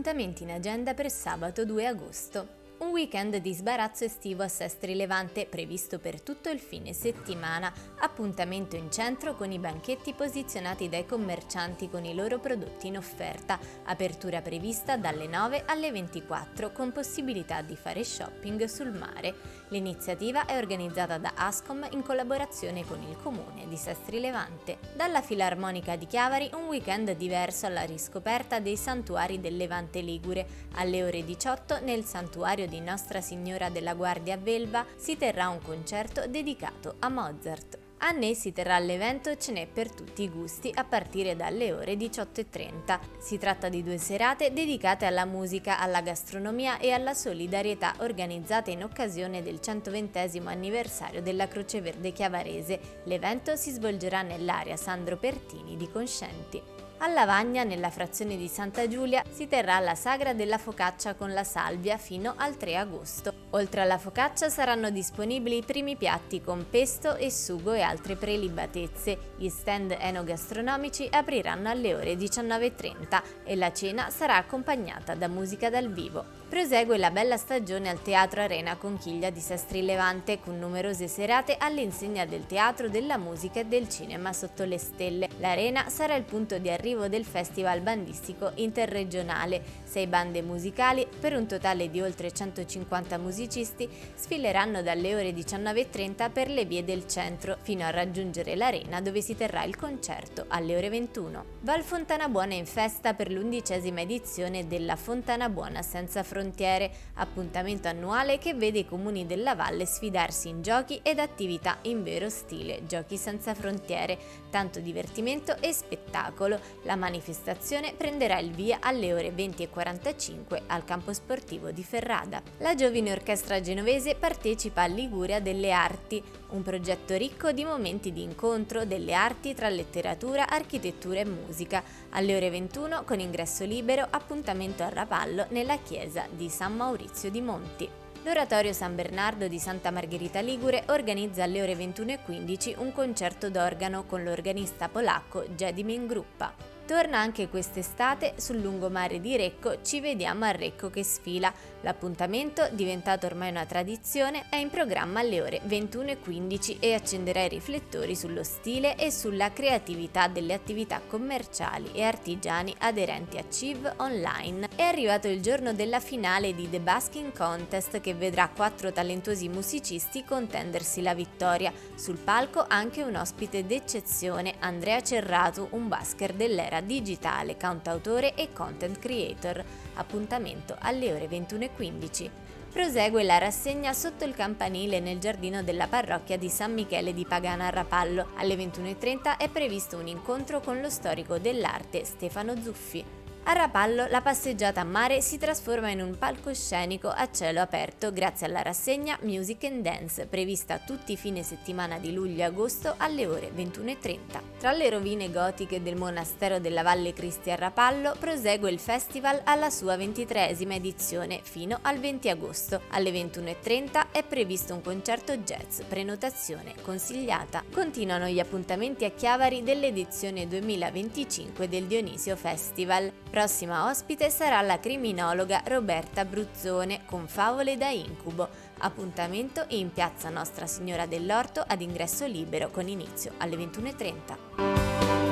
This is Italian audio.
Appuntamenti in agenda per sabato 2 agosto. Un weekend di sbarazzo estivo a Sestri Levante previsto per tutto il fine settimana, appuntamento in centro con i banchetti posizionati dai commercianti con i loro prodotti in offerta, apertura prevista dalle 9 alle 24 con possibilità di fare shopping sul mare. L'iniziativa è organizzata da Ascom in collaborazione con il comune di Sestri Levante. Dalla Filarmonica di Chiavari un weekend diverso alla riscoperta dei santuari del Levante Ligure. Alle ore 18 nel santuario di Nostra Signora della Guardia a Velva si terrà un concerto dedicato a Mozart. A Nè si terrà l'evento Ce n'è per tutti i gusti a partire dalle ore 18:30. Si tratta di 2 serate dedicate alla musica, alla gastronomia e alla solidarietà organizzate in occasione del 120° anniversario della Croce Verde Chiavarese. L'evento si svolgerà nell'area Sandro Pertini di Conscenti. A Lavagna, nella frazione di Santa Giulia, si terrà la sagra della focaccia con la salvia fino al 3 agosto. Oltre alla focaccia saranno disponibili i primi piatti con pesto e sugo e altre prelibatezze. Gli stand enogastronomici apriranno alle ore 19:30 e la cena sarà accompagnata da musica dal vivo. Prosegue la bella stagione al Teatro Arena Conchiglia di Sestri Levante con numerose serate all'insegna del teatro, della musica e del cinema sotto le stelle. L'Arena sarà il punto di arrivo del Festival Bandistico Interregionale. 6 bande musicali, per un totale di oltre 150 musicisti, sfileranno dalle ore 19:30 per le vie del centro, fino a raggiungere l'Arena dove si terrà il concerto alle ore 21. Val Fontana Buona in festa per l'11ª edizione della Fontana Buona Senza Frontiere, appuntamento annuale che vede i comuni della valle sfidarsi in giochi ed attività in vero stile Giochi Senza Frontiere, tanto divertimento e spettacolo. La manifestazione prenderà il via alle ore 20:45 al campo sportivo di Ferrada. La giovine orchestra genovese partecipa a Liguria delle Arti, un progetto ricco di momenti di incontro delle arti tra letteratura, architettura e musica. Alle ore 21, con ingresso libero, appuntamento a Rapallo nella chiesa di San Maurizio di Monti. L'Oratorio San Bernardo di Santa Margherita Ligure organizza alle ore 21:15 un concerto d'organo con l'organista polacco Gedimin Gruppa. Torna anche quest'estate sul lungomare di Recco Ci vediamo a Recco che sfila. L'appuntamento, diventato ormai una tradizione, è in programma alle ore 21:15 e accenderà i riflettori sullo stile e sulla creatività delle attività commerciali e artigiani aderenti a CIV Online. È arrivato il giorno della finale di The Basking Contest che vedrà 4 talentuosi musicisti contendersi la vittoria. Sul palco anche un ospite d'eccezione, Andrea Cerratu, un basker dell'era digitale, cantautore e content creator. Appuntamento alle ore 21:15. Prosegue la rassegna sotto il campanile nel giardino della parrocchia di San Michele di Pagana a Rapallo. Alle 21:30 è previsto un incontro con lo storico dell'arte Stefano Zuffi. A Rapallo la passeggiata a mare si trasforma in un palcoscenico a cielo aperto grazie alla rassegna Music and Dance, prevista tutti i fine settimana di luglio e agosto alle ore 21:30. Tra le rovine gotiche del monastero della Valle Cristi a Rapallo prosegue il festival alla sua 23ª edizione fino al 20 agosto. Alle 21:30 è previsto un concerto jazz, prenotazione consigliata. Continuano gli appuntamenti a Chiavari dell'edizione 2025 del Dionisio Festival. Prossima ospite sarà la criminologa Roberta Bruzzone con Favole da incubo. Appuntamento in piazza Nostra Signora dell'Orto ad ingresso libero con inizio alle 21:30.